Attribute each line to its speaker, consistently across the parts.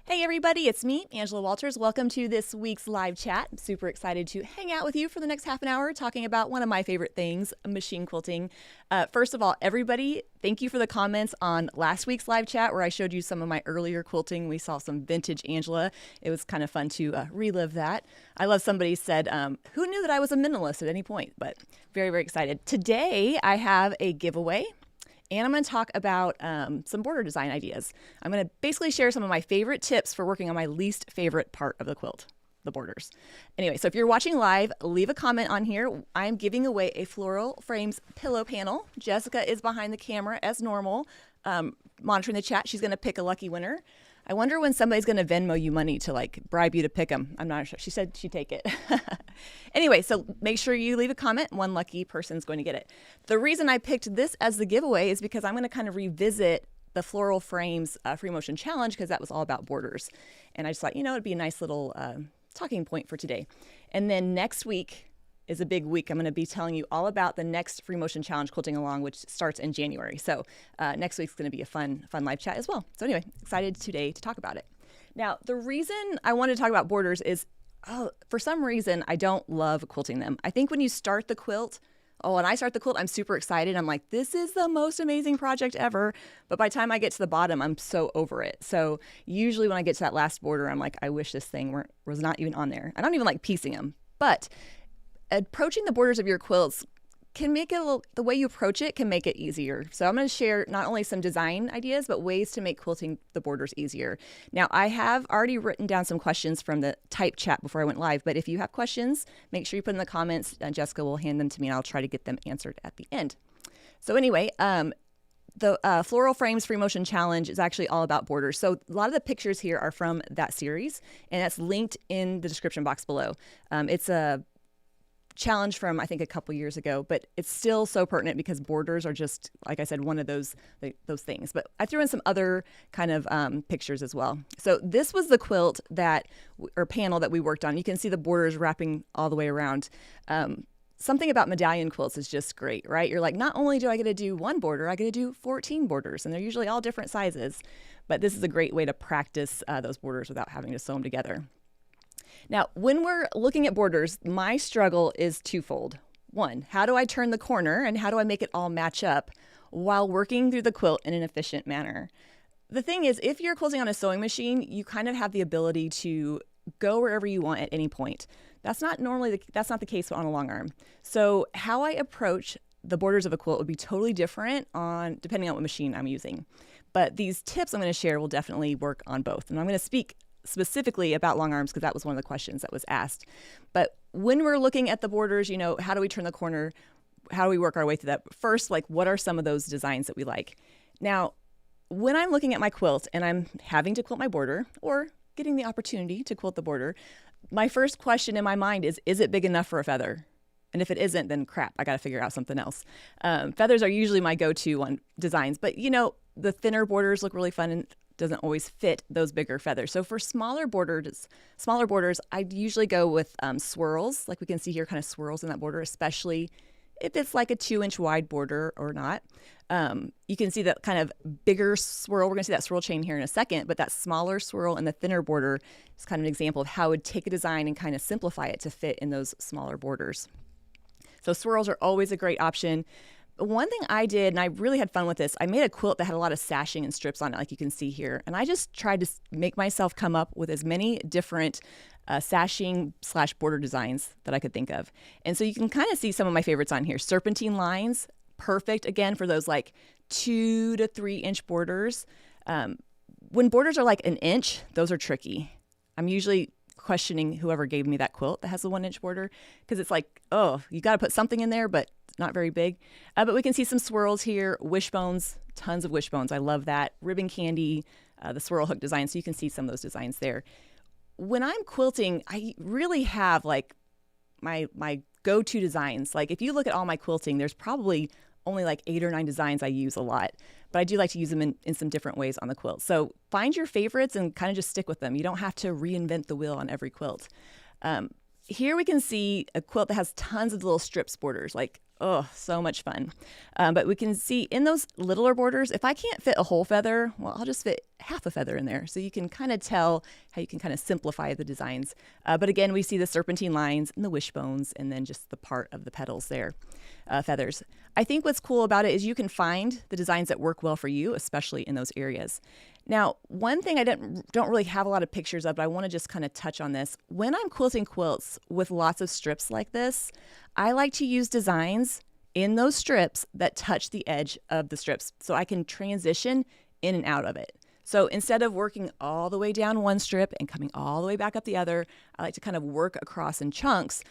Speaker 1: Hey everybody, it's me, Angela Walters. Welcome to this week's live chat. I'm super excited to hang out with you for the next half an hour talking about one of my favorite things, machine quilting. First of all, everybody, thank you for the comments on last week's live chat where I showed you some of my earlier quilting. We saw some vintage Angela. It was kind of fun to relive that. I love somebody said, who knew that I was a minimalist at any point? But very, very excited. Today I have a giveaway. And I'm going to talk about some border design ideas. I'm going to basically share some of my favorite tips for working on my least favorite part of the quilt, the borders. Anyway, so if you're watching live, leave a comment on here. I'm giving away a Floral Frames pillow panel. Jessica is behind the camera as normal, monitoring the chat. She's going to pick a lucky winner. I wonder when somebody's going to Venmo you money to like bribe you to pick them. I'm not sure. She said she'd take it. Anyway, so make sure you leave a comment. One lucky person's going to get it. The reason I picked this as the giveaway is because I'm going to kind of revisit the Floral Frames Free Motion Challenge because that was all about borders. And I just thought, it'd be a nice little talking point for today. And then next week is a big week. I'm going to be telling you all about the next Free Motion Challenge Quilting Along, which starts in January. So next week's going to be a fun live chat as well. So anyway, excited today to talk about it. Now, the reason I wanted to talk about borders is, for some reason, I don't love quilting them. I think when you start the quilt, when I start the quilt, I'm super excited. I'm like, this is the most amazing project ever. But by the time I get to the bottom, I'm so over it. So usually when I get to that last border, I'm like, I wish this thing was not even on there. I don't even like piecing them. But approaching the borders of your quilts can make it the way you approach it can make it easier. So I'm going to share not only some design ideas, but ways to make quilting the borders easier. Now, I have already written down some questions from the type chat before I went live, but if you have questions, make sure you put in the comments. Jessica will hand them to me and I'll try to get them answered at the end. So anyway, the Floral Frames Free Motion Challenge is actually all about borders. So a lot of the pictures here are from that series, and that's linked in the description box below. It's a challenge from, I think, a couple years ago, but it's still so pertinent because borders are just, like I said, one of those things. But I threw in some other kind of pictures as well. So this was the quilt or panel that we worked on. You can see the borders wrapping all the way around. Something about medallion quilts is just great, right? You're like, not only do I get to do one border, I get to do 14 borders, and they're usually all different sizes. But this is a great way to practice those borders without having to sew them together. Now, when we're looking at borders, my struggle is twofold. One, how do I turn the corner and how do I make it all match up while working through the quilt in an efficient manner? The thing is, if you're quilting on a sewing machine, you kind of have the ability to go wherever you want at any point. That's not the case on a long arm. So how I approach the borders of a quilt would be totally different depending on what machine I'm using. But these tips I'm going to share will definitely work on both. And I'm going to speak specifically about long arms because that was one of the questions that was asked. But when we're looking at the borders, how do we turn the corner? How do we work our way through that? First, what are some of those designs that we like? Now, when I'm looking at my quilt and I'm having to quilt my border or getting the opportunity to quilt the border, my first question in my mind is it big enough for a feather? And if it isn't, then crap, I got to figure out something else. Feathers are usually my go-to on designs, but the thinner borders look really fun and doesn't always fit those bigger feathers. So for smaller borders, I usually go with swirls, like we can see here, kind of swirls in that border, especially if it's like a 2-inch wide border or not. You can see that kind of bigger swirl. We're going to see that swirl chain here in a second, but that smaller swirl and the thinner border is kind of an example of how I would take a design and kind of simplify it to fit in those smaller borders. So swirls are always a great option. One thing I did, and I really had fun with this, I made a quilt that had a lot of sashing and strips on it, like you can see here. And I just tried to make myself come up with as many different sashing/border designs that I could think of. And so you can kind of see some of my favorites on here. Serpentine lines, perfect, again, for those 2 to 3 inch borders. When borders are like an inch, those are tricky. I'm usually questioning whoever gave me that quilt that has the 1-inch border because it's like, you got to put something in there, but not very big. But we can see some swirls here, wishbones, tons of wishbones. I love that. Ribbon candy, the swirl hook design. So you can see some of those designs there. When I'm quilting, I really have my go-to designs. If you look at all my quilting, there's probably only 8 or 9 designs I use a lot, but I do like to use them in some different ways on the quilt. So find your favorites and kind of just stick with them. You don't have to reinvent the wheel on every quilt. Here we can see a quilt that has tons of little strips borders. Oh, so much fun. But we can see in those littler borders, if I can't fit a whole feather, well, I'll just fit half a feather in there. So you can kind of tell how you can kind of simplify the designs. But again, we see the serpentine lines and the wishbones and then just the part of the petals there, feathers. I think what's cool about it is you can find the designs that work well for you, especially in those areas. Now, one thing I don't really have a lot of pictures of, but I want to just kind of touch on this. When I'm quilting quilts with lots of strips like this, I like to use designs in those strips that touch the edge of the strips so I can transition in and out of it. So instead of working all the way down one strip and coming all the way back up the other, I like to kind of work across in chunks,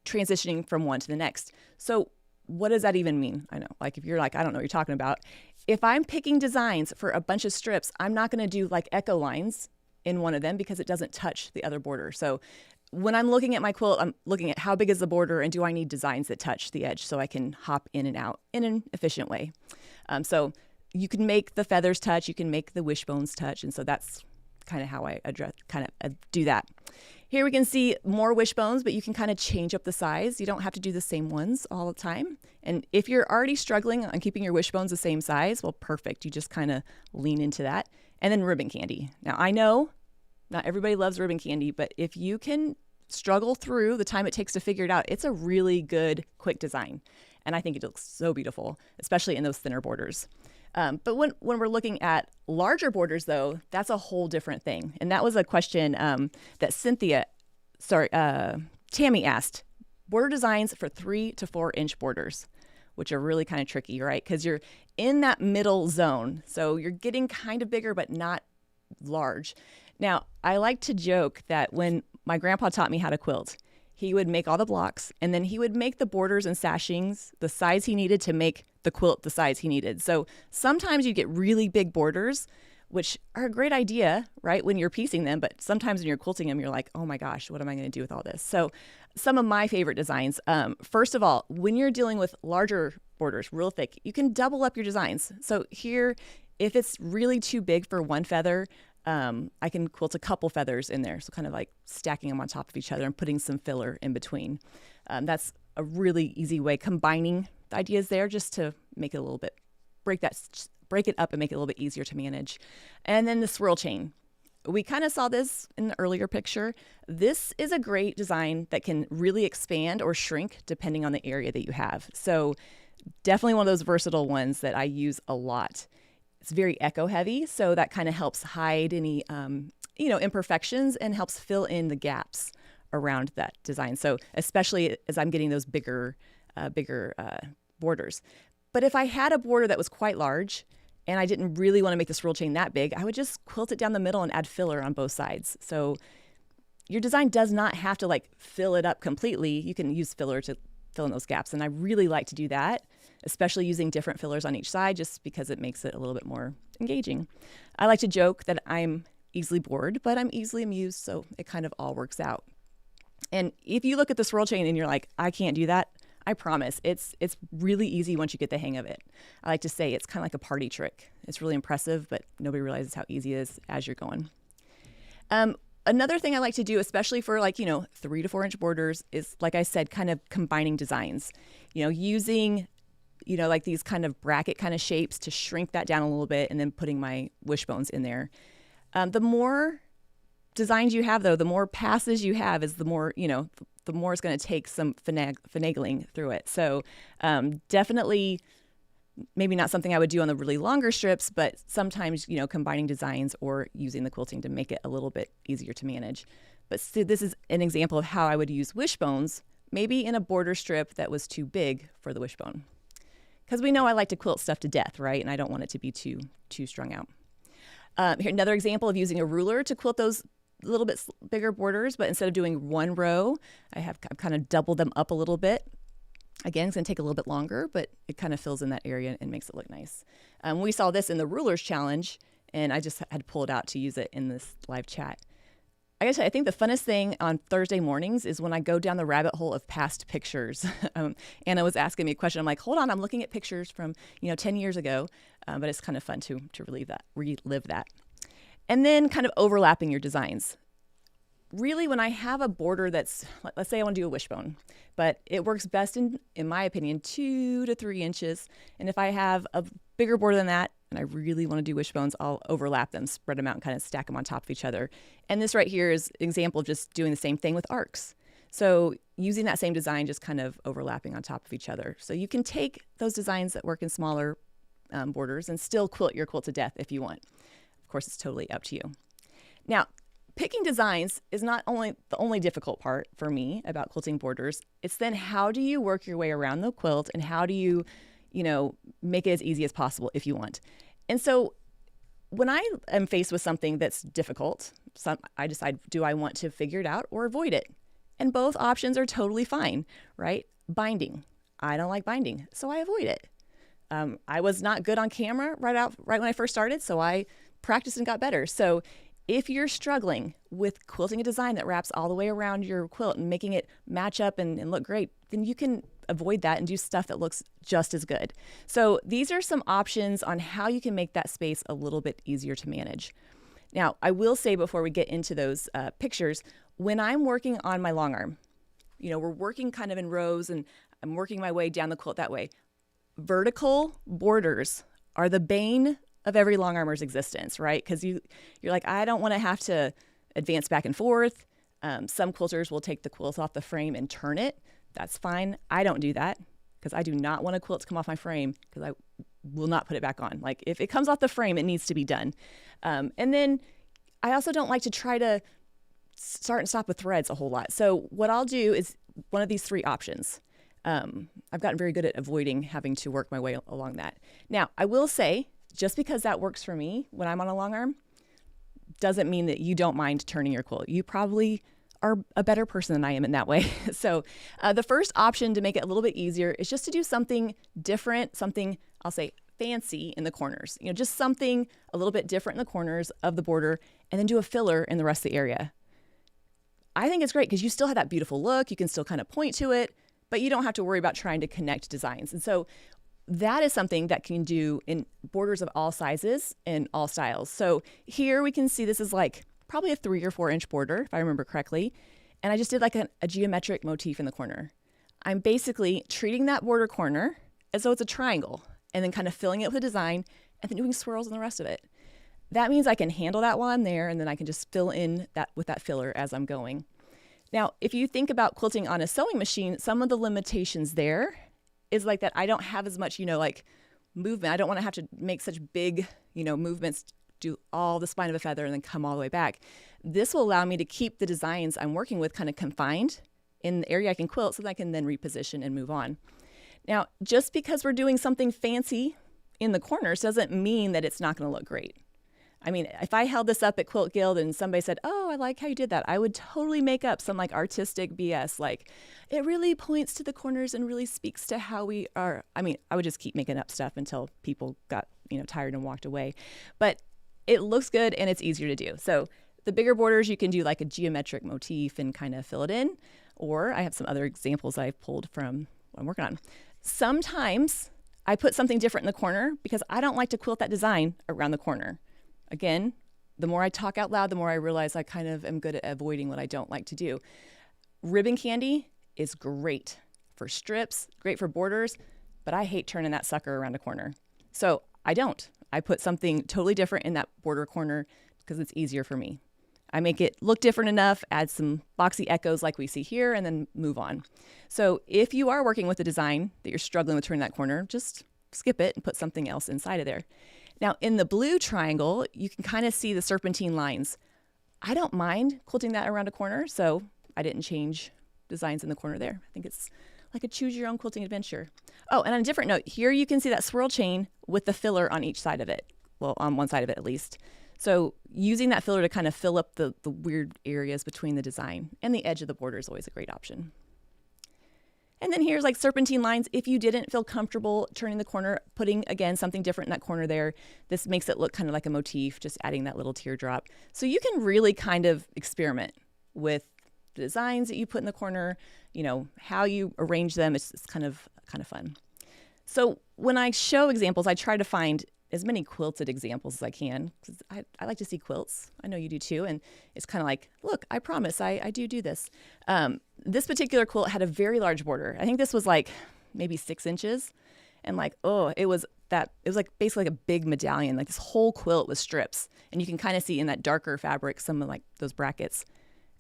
Speaker 1: transitioning from one to the next. So what does that even mean? I know, like if you're like, I don't know what you're talking about. If I'm picking designs for a bunch of strips, I'm not going to do like echo lines in one of them because it doesn't touch the other border. So when I'm looking at my quilt, I'm looking at how big is the border and do I need designs that touch the edge so I can hop in and out in an efficient way. So you can make the feathers touch, you can make the wishbones touch, and so that's kind of how I do that. Here we can see more wishbones, but you can kind of change up the size. You don't have to do the same ones all the time. And if you're already struggling on keeping your wishbones the same size, well, perfect. You just kind of lean into that. And then ribbon candy. Now, I know not everybody loves ribbon candy, but if you can struggle through the time it takes to figure it out, it's a really good, quick design. And I think it looks so beautiful, especially in those thinner borders. But when we're looking at larger borders, though, that's a whole different thing. And that was a question that Tammy asked. Border designs for 3 to 4 inch borders, which are really kind of tricky, right? Because you're in that middle zone. So you're getting kind of bigger, but not large. Now, I like to joke that when my grandpa taught me how to quilt, he would make all the blocks and then he would make the borders and sashings the size he needed to make the quilt the size he needed. So sometimes you get really big borders, which are a great idea, right, when you're piecing them. But sometimes when you're quilting them, you're like, oh my gosh, what am I going to do with all this? So some of my favorite designs, first of all, when you're dealing with larger borders, real thick, you can double up your designs. So here, if it's really too big for one feather, I can quilt a couple feathers in there. So kind of like stacking them on top of each other and putting some filler in between. That's a really easy way, combining the ideas there just to make it a little bit, break it up and make it a little bit easier to manage. And then the swirl chain. We kind of saw this in the earlier picture. This is a great design that can really expand or shrink depending on the area that you have. So definitely one of those versatile ones that I use a lot. It's very echo heavy, so that kind of helps hide any imperfections and helps fill in the gaps around that design. So especially as I'm getting those bigger borders. But if I had a border that was quite large and I didn't really want to make the swirl chain that big, I would just quilt it down the middle and add filler on both sides. So your design does not have to like fill it up completely. You can use filler to fill in those gaps. And I really like to do that, especially using different fillers on each side, just because it makes it a little bit more engaging. I like to joke that I'm easily bored, but I'm easily amused, so it kind of all works out. And if you look at the swirl chain and you're like, I can't do that, I promise it's really easy once you get the hang of it. I like to say it's kind of like a party trick. It's really impressive, but nobody realizes how easy it is as you're going. Another thing I like to do, especially for 3 to 4 inch borders, is, like I said, kind of combining designs. Using like these kind of bracket kind of shapes to shrink that down a little bit and then putting my wishbones in there. The more designs you have, though, the more passes you have is the more it's going to take some finagling through it. So definitely maybe not something I would do on the really longer strips, but sometimes, combining designs or using the quilting to make it a little bit easier to manage. But so this is an example of how I would use wishbones, maybe in a border strip that was too big for the wishbone. Because we know I like to quilt stuff to death, right? And I don't want it to be too strung out. Here, another example of using a ruler to quilt those little bit bigger borders, but instead of doing one row, I've kind of doubled them up a little bit. Again, it's going to take a little bit longer, but it kind of fills in that area and makes it look nice. We saw this in the rulers challenge, and I just had to pull it out to use it in this live chat. I guess I think the funnest thing on Thursday mornings is when I go down the rabbit hole of past pictures. Anna was asking me a question. I'm like, hold on, I'm looking at pictures from 10 years ago, but it's kind of fun to relive that. And then kind of overlapping your designs. really, when I have a border that's, let's say I want to do a wishbone, but it works best in my opinion, 2 to 3 inches. And if I have a bigger border than that, and I really want to do wishbones, I'll overlap them, spread them out, and kind of stack them on top of each other. And this right here is an example of just doing the same thing with arcs. So using that same design, just kind of overlapping on top of each other. So you can take those designs that work in smaller borders and still quilt your quilt to death if you want. Of course, it's totally up to you. Now, picking designs is not only the only difficult part for me about quilting borders. It's then how do you work your way around the quilt, and how do you, make it as easy as possible if you want. And so when I am faced with something that's difficult, I decide, do I want to figure it out or avoid it? And both options are totally fine, right? Binding. I don't like binding, so I avoid it. I was not good on camera right when I first started, so I practiced and got better. So if you're struggling with quilting a design that wraps all the way around your quilt and making it match up and look great, then you can avoid that and do stuff that looks just as good. So these are some options on how you can make that space a little bit easier to manage. Now, I will say before we get into those pictures, when I'm working on my long arm, we're working kind of in rows and I'm working my way down the quilt that way. Vertical borders are the bane of every long armer's existence, right? Because you're like, I don't want to have to advance back and forth. Some quilters will take the quilt off the frame and turn it. That's fine. I don't do that because I do not want a quilt to come off my frame, because I will not put it back on. Like, if it comes off the frame, it needs to be done. And then I also don't like to try to start and stop with threads a whole lot. So what I'll do is one of these 3 options. I've gotten very good at avoiding having to work my way along that. Now, I will say, just because that works for me when I'm on a long arm, doesn't mean that you don't mind turning your quilt. You probably are a better person than I am in that way. So the first option to make it a little bit easier is just to do something different, something, I'll say, fancy in the corners. Just something a little bit different in the corners of the border, and then do a filler in the rest of the area. I think it's great because you still have that beautiful look. You can still kind of point to it, but you don't have to worry about trying to connect designs. And so that is something that can do in borders of all sizes and all styles. So here we can see this is like probably a 3 or 4 inch border, if I remember correctly. And I just did like a geometric motif in the corner. I'm basically treating that border corner as though it's a triangle, and then kind of filling it with a design, and then doing swirls in the rest of it. That means I can handle that while I'm there, and then I can just fill in that with that filler as I'm going. Now, if you think about quilting on a sewing machine, some of the limitations there is like that I don't have as much, like movement. I don't want to have to make such big, movements, do all the spine of a feather and then come all the way back. This will allow me to keep the designs I'm working with kind of confined in the area I can quilt, so that I can then reposition and move on. Now, just because we're doing something fancy in the corners doesn't mean that it's not going to look great. I mean, if I held this up at Quilt Guild and somebody said, "Oh, I like how you did that," I would totally make up some like artistic BS. Like, it really points to the corners and really speaks to how we are. I mean, I would just keep making up stuff until people got, tired and walked away. But it looks good and it's easier to do. So the bigger borders, you can do like a geometric motif and kind of fill it in. Or I have some other examples I've pulled from what I'm working on. Sometimes I put something different in the corner because I don't like to quilt that design around the corner. Again, the more I talk out loud, the more I realize I kind of am good at avoiding what I don't like to do. Ribbon candy is great for strips, great for borders, but I hate turning that sucker around a corner. So I don't. I put something totally different in that border corner because it's easier for me. I make it look different enough, add some boxy echoes like we see here, and then move on. So if you are working with a design that you're struggling with turning that corner, just skip it and put something else inside of there. Now, in the blue triangle, you can kind of see the serpentine lines. I don't mind quilting that around a corner, so I didn't change designs in the corner there. I think it's like a choose your own quilting adventure. Oh, and on a different note, here you can see that swirl chain with the filler on each side of it. Well, on one side of it at least. So using that filler to kind of fill up the weird areas between the design and the edge of the border is always a great option. And then here's like serpentine lines. If you didn't feel comfortable turning the corner, putting, again, something different in that corner there, this makes it look kind of like a motif, just adding that little teardrop. So you can really kind of experiment with the designs that you put in the corner, how you arrange them. It's kind of fun. So when I show examples, I try to find as many quilted examples as I can, because I like to see quilts. I know you do too. And it's kind of like, look, I promise I do this. This particular quilt had a very large border. I think this was like maybe 6 inches. And like, oh, it was like basically like a big medallion. Like this whole quilt was strips. And you can kind of see in that darker fabric, some of like those brackets.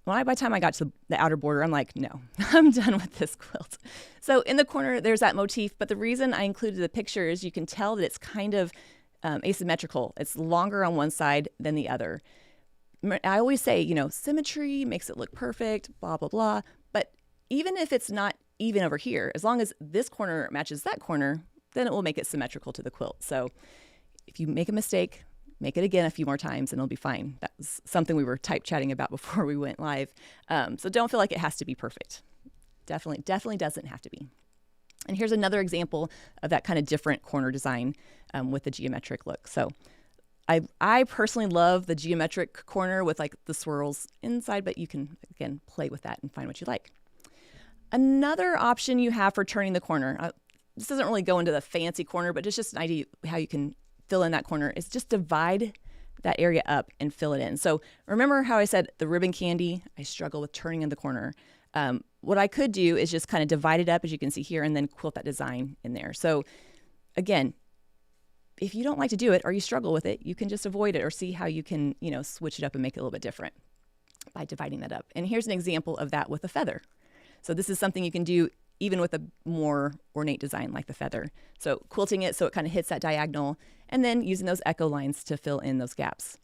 Speaker 1: By the time I got to the outer border, I'm like, no, I'm done with this quilt. So in the corner, there's that motif. But the reason I included the picture is you can tell that it's kind of asymmetrical. It's longer on one side than the other. I always say, symmetry makes it look perfect, blah, blah, blah. But even if it's not even over here, as long as this corner matches that corner, then it will make it symmetrical to the quilt. So if you make a mistake, make it again a few more times and it'll be fine. That was something we were type chatting about before we went live. So don't feel like it has to be perfect. Definitely doesn't have to be. And here's another example of that kind of different corner design with the geometric look. So I personally love the geometric corner with like the swirls inside, but you can, again, play with that and find what you like. Another option you have for turning the corner, this doesn't really go into the fancy corner, but it's just an idea how you can fill in that corner, is just divide that area up and fill it in. So remember how I said the ribbon candy, I struggle with turning in the corner. What I could do is just kind of divide it up, as you can see here, and then quilt that design in there. So again, if you don't like to do it or you struggle with it, you can just avoid it or see how you can, switch it up and make it a little bit different by dividing that up. And here's an example of that with a feather. So this is something you can do even with a more ornate design like the feather. So quilting it so it kind of hits that diagonal, and then using those echo lines to fill in those gaps.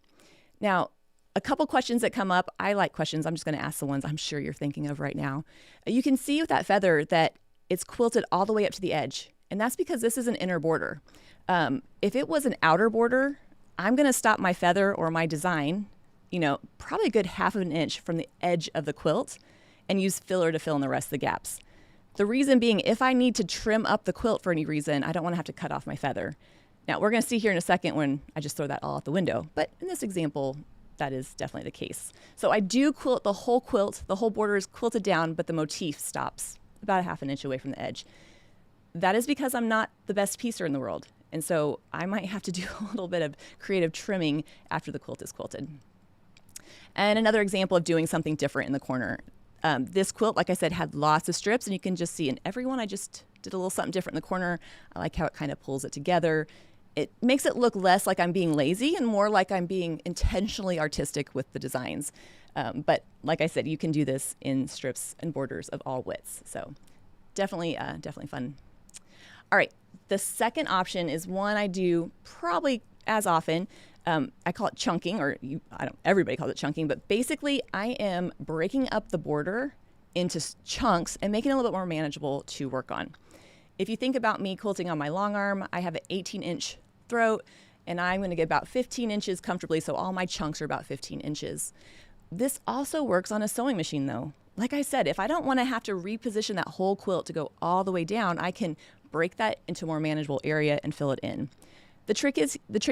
Speaker 1: Now, a couple questions that come up. I like questions. I'm just going to ask the ones I'm sure you're thinking of right now. You can see with that feather that it's quilted all the way up to the edge, and that's because this is an inner border. If it was an outer border, I'm going to stop my feather or my design, probably a good 1/2 inch from the edge of the quilt, and use filler to fill in the rest of the gaps. The reason being, if I need to trim up the quilt for any reason, I don't want to have to cut off my feather. Now, we're going to see here in a second when I just throw that all out the window. But in this example, that is definitely the case. So I do quilt the whole quilt. The whole border is quilted down, but the motif stops about 1/2 inch away from the edge. That is because I'm not the best piecer in the world. And so I might have to do a little bit of creative trimming after the quilt is quilted. And another example of doing something different in the corner. This quilt, like I said, had lots of strips, and you can just see in every one I just did a little something different in the corner. I like how it kind of pulls it together. It makes it look less like I'm being lazy and more like I'm being intentionally artistic with the designs. But like I said, you can do this in strips and borders of all widths. So definitely fun. All right, the second option is one I do probably as often. I call it chunking, or everybody calls it chunking, but basically I am breaking up the border into chunks and making it a little bit more manageable to work on. If you think about me quilting on my long arm, I have an 18-inch throat, and I'm going to get about 15 inches comfortably, so all my chunks are about 15 inches. This also works on a sewing machine though. Like I said, if I don't want to have to reposition that whole quilt to go all the way down, I can break that into a more manageable area and fill it in. The trick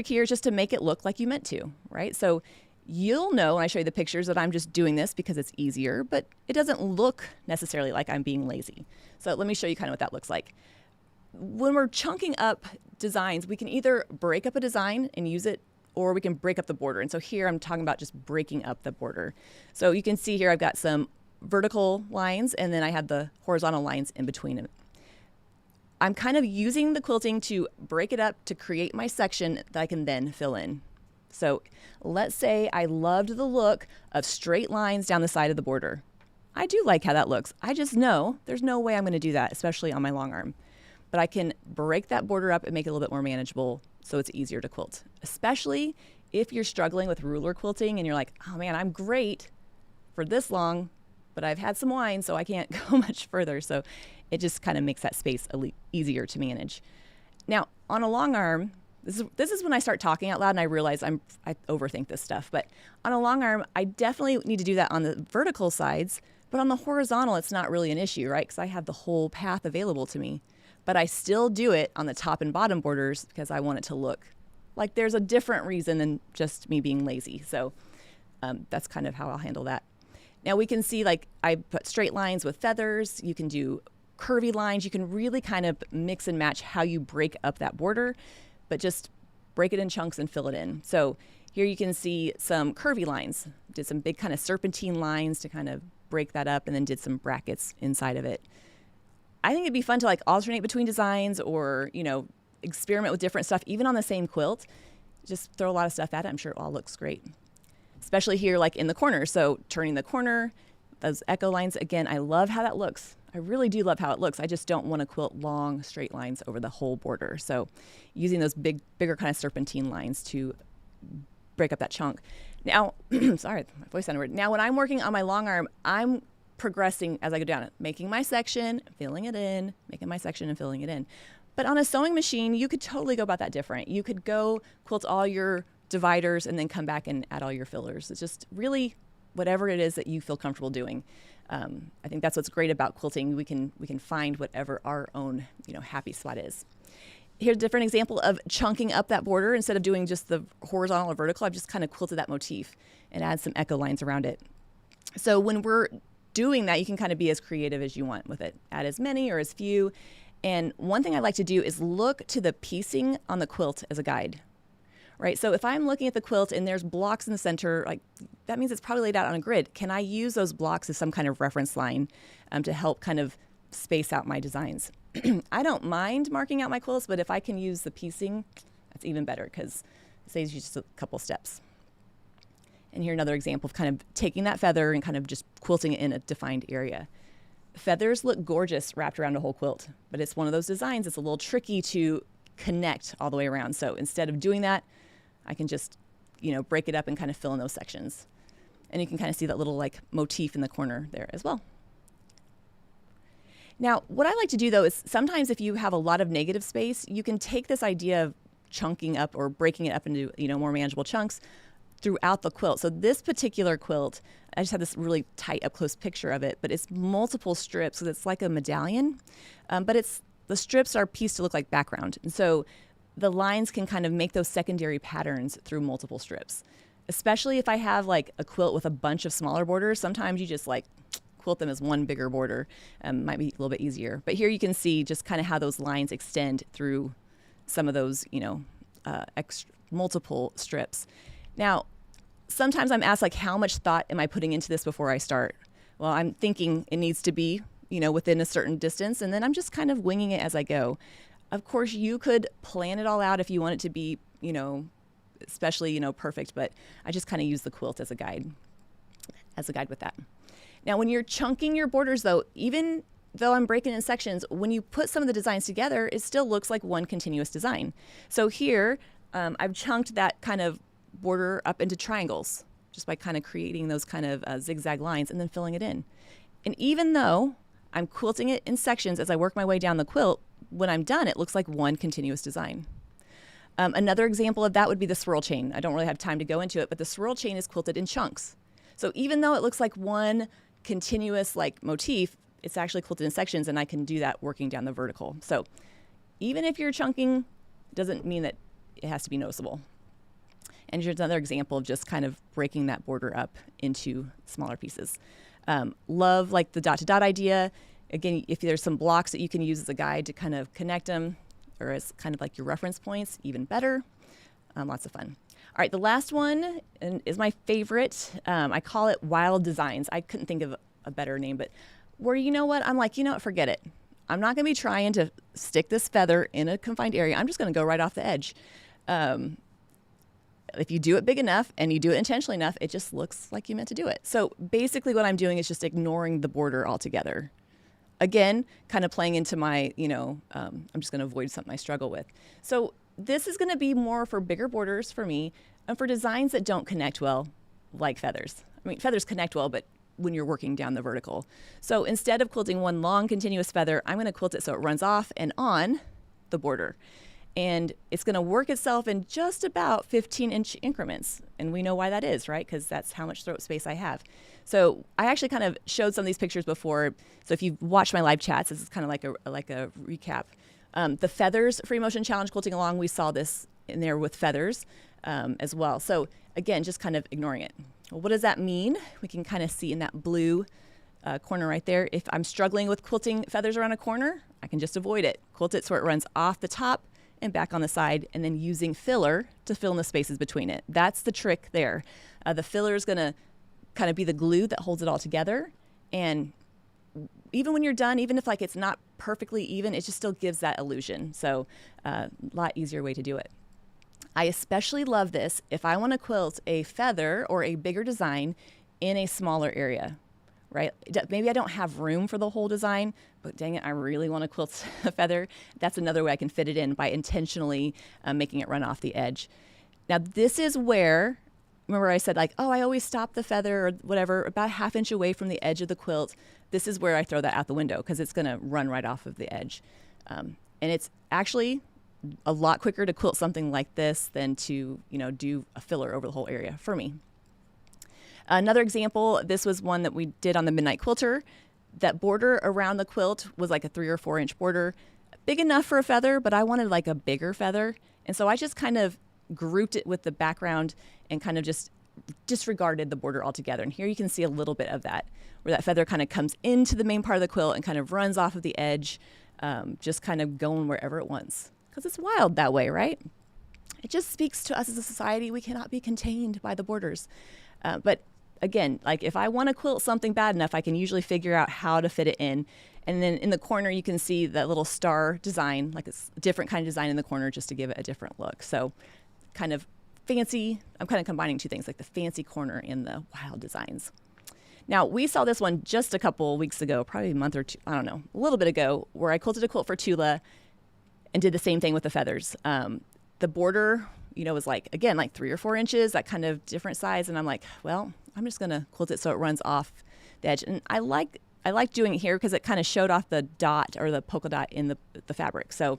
Speaker 1: here is just to make it look like you meant to, right? So you'll know when I show you the pictures that I'm just doing this because it's easier, but it doesn't look necessarily like I'm being lazy. So let me show you kind of what that looks like. When we're chunking up designs, we can either break up a design and use it, or we can break up the border. And so here I'm talking about just breaking up the border. So you can see here I've got some vertical lines, and then I have the horizontal lines in between them. I'm kind of using the quilting to break it up to create my section that I can then fill in. So let's say I loved the look of straight lines down the side of the border. I do like how that looks. I just know there's no way I'm going to do that, especially on my long arm. But I can break that border up and make it a little bit more manageable so it's easier to quilt, especially if you're struggling with ruler quilting and you're like, oh man, I'm great for this long, but I've had some wine, so I can't go much further. So it just kind of makes that space easier to manage. Now, on a long arm, this is when I start talking out loud and I realize I overthink this stuff. But on a long arm, I definitely need to do that on the vertical sides. But on the horizontal, it's not really an issue, right? Because I have the whole path available to me. But I still do it on the top and bottom borders because I want it to look like there's a different reason than just me being lazy. So that's kind of how I'll handle that. Now we can see, like, I put straight lines with feathers. You can do curvy lines. You can really kind of mix and match how you break up that border. But just break it in chunks and fill it in. So here you can see some curvy lines. Did some big kind of serpentine lines to kind of break that up, and then did some brackets inside of it. I think it'd be fun to like alternate between designs, or, you know, experiment with different stuff, even on the same quilt. Just throw a lot of stuff at it. I'm sure it all looks great. Especially here, like in the corner. So turning the corner, those echo lines, again, I love how that looks. I really do love how it looks. I just don't want to quilt long straight lines over the whole border. So using those bigger kind of serpentine lines to break up that chunk. Now, sorry, my voice sounded weird. Now, when I'm working on my long arm, I'm progressing as I go down it, making my section, filling it in, making my section and filling it in. But on a sewing machine, you could totally go about that different. You could go quilt all your dividers and then come back and add all your fillers. It's just really whatever it is that you feel comfortable doing. I think that's what's great about quilting. We can find whatever our own, you know, happy spot is. Here's a different example of chunking up that border. Instead of doing just the horizontal or vertical, I've just kind of quilted that motif and add some echo lines around it. So when we're doing that, you can kind of be as creative as you want with it. Add as many or as few. And one thing I like to do is look to the piecing on the quilt as a guide. Right, so if I'm looking at the quilt and there's blocks in the center, like that means it's probably laid out on a grid. Can I use those blocks as some kind of reference line to help kind of space out my designs? I don't mind marking out my quilts, but if I can use the piecing, that's even better because it saves you just a couple steps. And here another example of kind of taking that feather and kind of just quilting it in a defined area. Feathers look gorgeous wrapped around a whole quilt, but it's one of those designs that's a little tricky to connect all the way around. So instead of doing that, I can just, you know, break it up and kind of fill in those sections. And you can kind of see that little like motif in the corner there as well. Now, what I like to do though is sometimes if you have a lot of negative space, you can take this idea of chunking up or breaking it up into, you know, more manageable chunks throughout the quilt. So this particular quilt, I just have this really tight up close picture of it, but it's multiple strips. So it's like a medallion, but the strips are pieced to look like background. And so the lines can kind of make those secondary patterns through multiple strips. Especially if I have like a quilt with a bunch of smaller borders, sometimes you just like quilt them as one bigger border. Might be a little bit easier. But here you can see just kind of how those lines extend through some of those, you know, multiple strips. Now, sometimes I'm asked like, how much thought am I putting into this before I start? Well, I'm thinking it needs to be, you know, within a certain distance, and then I'm just kind of winging it as I go. Of course, you could plan it all out if you want it to be, you know, especially, you know, perfect, but I just kind of use the quilt as a guide with that. Now, when you're chunking your borders though, even though I'm breaking in sections, when you put some of the designs together, it still looks like one continuous design. So here, I've chunked that kind of border up into triangles just by kind of creating those kind of zigzag lines and then filling it in. And even though I'm quilting it in sections as I work my way down the quilt, when I'm done, it looks like one continuous design. Another example of that would be the swirl chain. I don't really have time to go into it, but the swirl chain is quilted in chunks. So even though it looks like one continuous like motif, it's actually quilted in sections, and I can do that working down the vertical. So even if you're chunking, doesn't mean that it has to be noticeable. And here's another example of just kind of breaking that border up into smaller pieces. Love like the dot to dot idea. Again, if there's some blocks that you can use as a guide to kind of connect them or as kind of like your reference points, even better. Lots of fun. All right, the last one is my favorite. I call it Wild Designs. I couldn't think of a better name, but where, you know what, I'm like, you know what, forget it. I'm not gonna be trying to stick this feather in a confined area. I'm just gonna go right off the edge. If you do it big enough and you do it intentionally enough, it just looks like you meant to do it. So basically what I'm doing is just ignoring the border altogether. Again, kind of playing into my, you know, I'm just going to avoid something I struggle with. So this is going to be more for bigger borders for me and for designs that don't connect well, like feathers. I mean, feathers connect well, but when you're working down the vertical. So instead of quilting one long continuous feather, I'm going to quilt it so it runs off and on the border. And it's going to work itself in just about 15-inch increments. And we know why that is, right? Because that's how much throat space I have. So I actually kind of showed some of these pictures before. So if you've watched my live chats, this is kind of like a recap. The feathers free motion challenge quilting along, we saw this in there with feathers as well. So again, just kind of ignoring it. Well, what does that mean? We can kind of see in that blue corner right there. If I'm struggling with quilting feathers around a corner, I can just avoid it. Quilt it so it runs off the top and back on the side, and then using filler to fill in the spaces between it. That's the trick there. The filler is going to kind of be the glue that holds it all together. And even when you're done, even if like it's not perfectly even, it just still gives that illusion. So a lot easier way to do it. I especially love this if I want to quilt a feather or a bigger design in a smaller area, right? Maybe I don't have room for the whole design, but dang it, I really want to quilt a feather. That's another way I can fit it in by intentionally making it run off the edge. Now this is where, remember I said like, oh, I always stop the feather or whatever about 1/2 inch away from the edge of the quilt. This is where I throw that out the window because it's going to run right off of the edge. And it's actually a lot quicker to quilt something like this than to, do a filler over the whole area for me. Another example, this was one that we did on the Midnight Quilter. That border around the quilt was like a 3 or 4 inch border, big enough for a feather, but I wanted like a bigger feather. And so I just kind of grouped it with the background and kind of just disregarded the border altogether. And here you can see a little bit of that, where that feather kind of comes into the main part of the quilt and kind of runs off of the edge, just kind of going wherever it wants. Because it's wild that way, right? It just speaks to us as a society. We cannot be contained by the borders. But again, like if I want to quilt something bad enough, I can usually figure out how to fit it in. And then in the corner, you can see that little star design, like it's a different kind of design in the corner just to give it a different look. So kind of fancy, I'm kind of combining two things, like the fancy corner and the wild designs. Now, we saw this one just a couple weeks ago, probably a month or two, I don't know, a little bit ago, where I quilted a quilt for Tula and did the same thing with the feathers. The border, was like, again, like 3 or 4 inches, that kind of different size. And I'm like, well, I'm just going to quilt it so it runs off the edge. And I like doing it here because it kind of showed off the dot or the polka dot in the fabric. So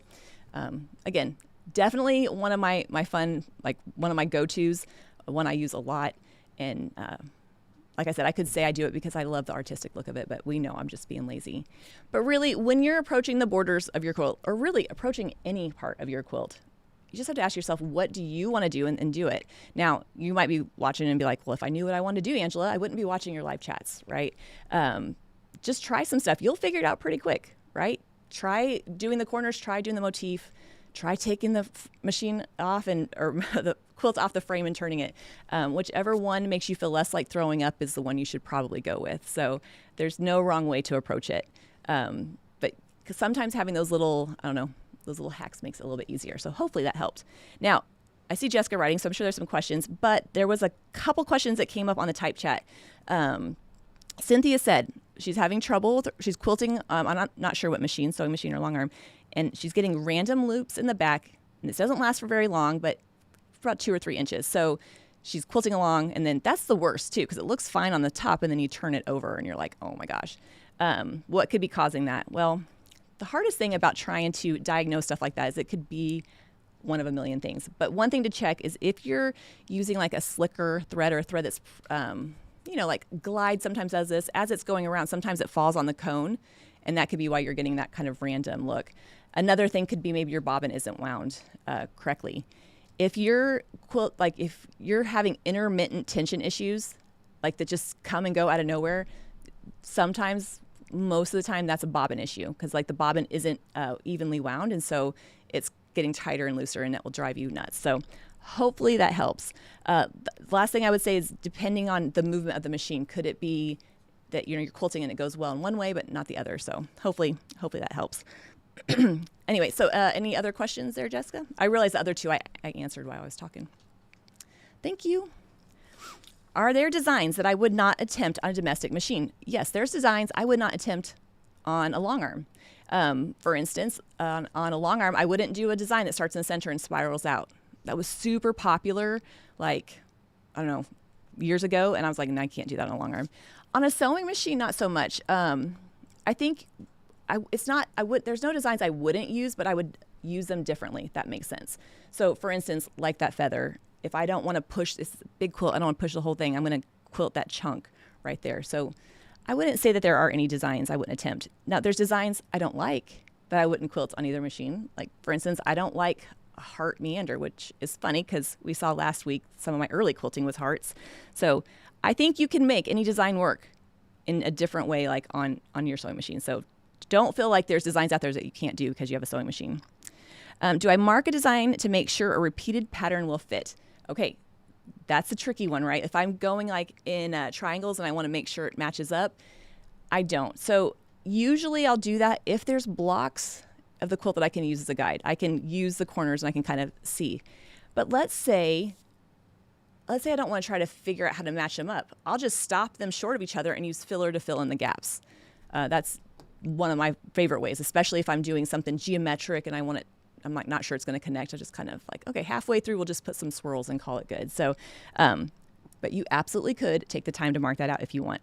Speaker 1: again, definitely one of my fun, like one of my go-tos, one I use a lot. And like I said, I could say I do it because I love the artistic look of it, but we know I'm just being lazy. But really, when you're approaching the borders of your quilt, or really approaching any part of your quilt, you just have to ask yourself, what do you want to do and do it? Now, you might be watching and be like, well, if I knew what I wanted to do, Angela, I wouldn't be watching your live chats, right? Just try some stuff. You'll figure it out pretty quick, right? Try doing the corners, try doing the motif, try taking the machine off or the quilt off the frame and turning it. Whichever one makes you feel less like throwing up is the one you should probably go with. So there's no wrong way to approach it. But sometimes having those little, those little hacks makes it a little bit easier. So hopefully that helped. Now, I see Jessica writing, so I'm sure there's some questions, but there was a couple questions that came up on the type chat. Cynthia said she's having trouble she's quilting, I'm not sure what machine, sewing machine or long arm, and she's getting random loops in the back, and this doesn't last for very long, but for about 2 or 3 inches. So she's quilting along, and then that's the worst too, because it looks fine on the top, and then you turn it over, and you're like, oh my gosh. What could be causing that? Well, the hardest thing about trying to diagnose stuff like that is it could be one of a million things. But one thing to check is if you're using like a slicker thread or a thread that's, like Glide sometimes does this, as it's going around, sometimes it falls on the cone, and that could be why you're getting that kind of random look. Another thing could be maybe your bobbin isn't wound correctly. If you're having intermittent tension issues, like that just come and go out of nowhere, sometimes, most of the time, that's a bobbin issue because like the bobbin isn't evenly wound, and so it's getting tighter and looser, and it will drive you nuts. So hopefully that helps. The last thing I would say is, depending on the movement of the machine, could it be that you're quilting and it goes well in one way but not the other? So hopefully that helps. Anyway, so any other questions there, Jessica? I realized the other two I answered while I was talking. Thank you. Are there designs that I would not attempt on a domestic machine? Yes, there's designs I would not attempt on a long arm. For instance, on a long arm, I wouldn't do a design that starts in the center and spirals out. That was super popular, years ago, and I was like, no, I can't do that on a long arm. On a sewing machine, not so much. I think there's no designs I wouldn't use, but I would use them differently, if that makes sense. So for instance, like that feather, if I don't want to push this big quilt, I don't want to push the whole thing, I'm going to quilt that chunk right there. So I wouldn't say that there are any designs I wouldn't attempt. Now, there's designs I don't like that I wouldn't quilt on either machine. Like, for instance, I don't like a heart meander, which is funny because we saw last week some of my early quilting was hearts. So I think you can make any design work in a different way, like on your sewing machine. So don't feel like there's designs out there that you can't do because you have a sewing machine. Do I mark a design to make sure a repeated pattern will fit? Okay, that's a tricky one, right? If I'm going like in triangles and I want to make sure it matches up, I don't. So usually I'll do that if there's blocks of the quilt that I can use as a guide. I can use the corners and I can kind of see. But let's say I don't want to try to figure out how to match them up. I'll just stop them short of each other and use filler to fill in the gaps. That's one of my favorite ways, especially if I'm doing something geometric and I'm like not sure it's going to connect. I just kind of like, okay, halfway through, we'll just put some swirls and call it good. So, but you absolutely could take the time to mark that out if you want.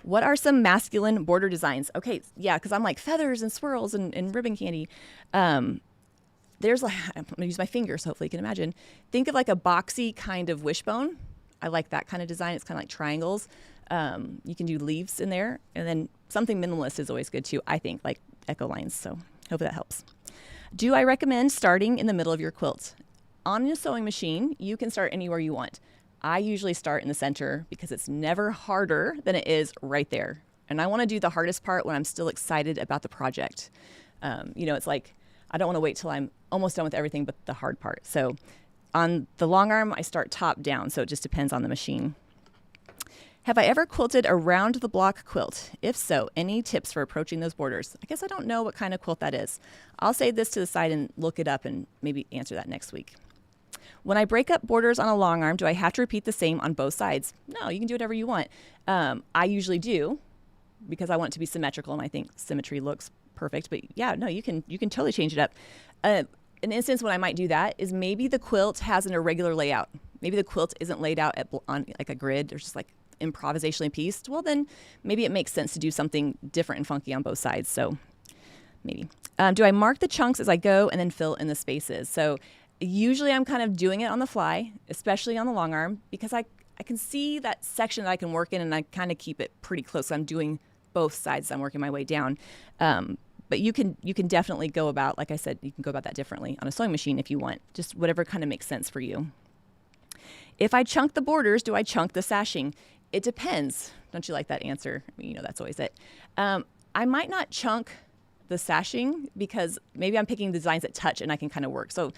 Speaker 1: What are some masculine border designs? Okay, yeah, because I'm like feathers and swirls and ribbon candy. There's like, I'm going to use my fingers, so hopefully you can imagine. Think of like a boxy kind of wishbone. I like that kind of design. It's kind of like triangles. You can do leaves in there. And then something minimalist is always good too, I think, like echo lines. So hopefully that helps. Do I recommend starting in the middle of your quilt? On a sewing machine, you can start anywhere you want. I usually start in the center because it's never harder than it is right there. And I want to do the hardest part when I'm still excited about the project. It's like, I don't want to wait till I'm almost done with everything but the hard part. So on the long arm, I start top down, so it just depends on the machine. Have I ever quilted a round the block quilt? If so, any tips for approaching those borders? I guess I don't know what kind of quilt that is. I'll save this to the side and look it up and maybe answer that next week. When I break up borders on a long arm, do I have to repeat the same on both sides? No, you can do whatever you want. I usually do because I want it to be symmetrical and I think symmetry looks perfect. But yeah, no, you can totally change it up. An instance when I might do that is maybe the quilt has an irregular layout. Maybe the quilt isn't laid out on like a grid. There's just like improvisationally pieced. Well, then maybe it makes sense to do something different and funky on both sides. So maybe. Do I mark the chunks as I go and then fill in the spaces? So usually I'm kind of doing it on the fly, especially on the long arm, because I can see that section that I can work in and I kind of keep it pretty close. So I'm doing both sides. I'm working my way down. But you can definitely go about, like I said, you can go about that differently on a sewing machine if you want, just whatever kind of makes sense for you. If I chunk the borders, do I chunk the sashing? It depends. Don't you like that answer? I mean, that's always it. I might not chunk the sashing because maybe I'm picking designs that touch and I can kind of work. So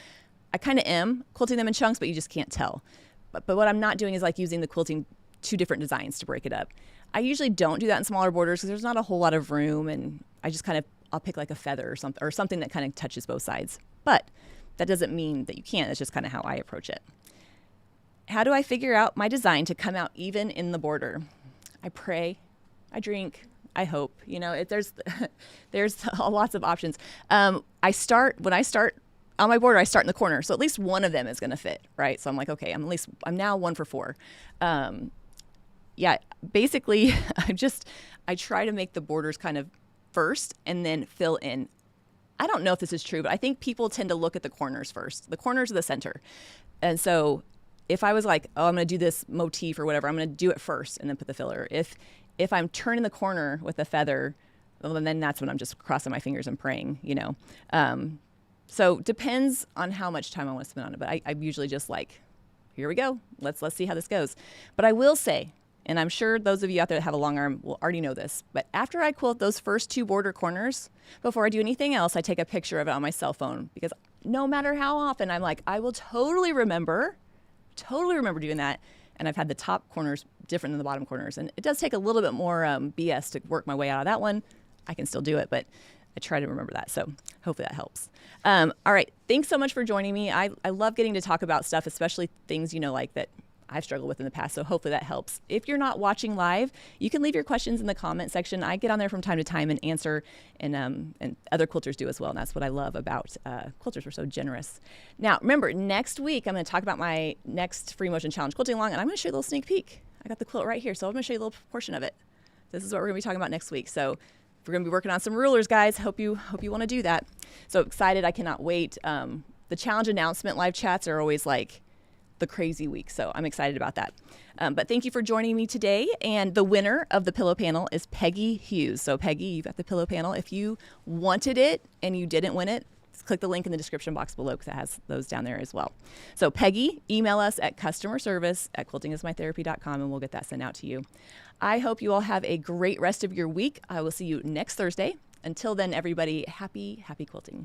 Speaker 1: I kind of am quilting them in chunks, but you just can't tell. But what I'm not doing is like using the quilting two different designs to break it up. I usually don't do that in smaller borders because there's not a whole lot of room, and I just kind of I'll pick like a feather or something that kind of touches both sides. But that doesn't mean that you can't. That's just kind of how I approach it. How do I figure out my design to come out even in the border? I pray, I drink, I hope. There's lots of options. When I start on my border, I start in the corner, so at least one of them is going to fit, right? So I'm like, okay, I'm now 1 for 4. Basically, I try to make the borders kind of first and then fill in. I don't know if this is true, but I think people tend to look at the corners first. The corners are the center. And so if I was like, oh, I'm going to do this motif or whatever, I'm going to do it first and then put the filler. If I'm turning the corner with a feather, well, then that's when I'm just crossing my fingers and praying, So depends on how much time I want to spend on it. But I'm usually just like, here we go. Let's see how this goes. But I will say, and I'm sure those of you out there that have a long arm will already know this, but after I quilt those first 2 border corners, before I do anything else, I take a picture of it on my cell phone, because no matter how often I'm like, I will totally remember doing that. And I've had the top corners different than the bottom corners. And it does take a little bit more BS to work my way out of that one. I can still do it, but I try to remember that. So hopefully that helps. All right. Thanks so much for joining me. I love getting to talk about stuff, especially things, like that I've struggled with in the past. So hopefully that helps. If you're not watching live, you can leave your questions in the comment section. I get on there from time to time and answer, and other quilters do as well. And that's what I love about quilters. We're so generous. Now, remember, next week, I'm going to talk about my next free motion challenge quilting along, and I'm going to show you a little sneak peek. I got the quilt right here, so I'm going to show you a little portion of it. This is what we're going to be talking about next week. So we're going to be working on some rulers, guys. Hope you want to do that. So excited. I cannot wait. The challenge announcement live chats are always like the crazy week. So I'm excited about that. But thank you for joining me today. And the winner of the pillow panel is Peggy Hughes. So Peggy, you got the pillow panel. If you wanted it and you didn't win it, just click the link in the description box below because it has those down there as well. So Peggy, email us at customerservice@quiltingismytherapy.com and we'll get that sent out to you. I hope you all have a great rest of your week. I will see you next Thursday. Until then, everybody, happy quilting.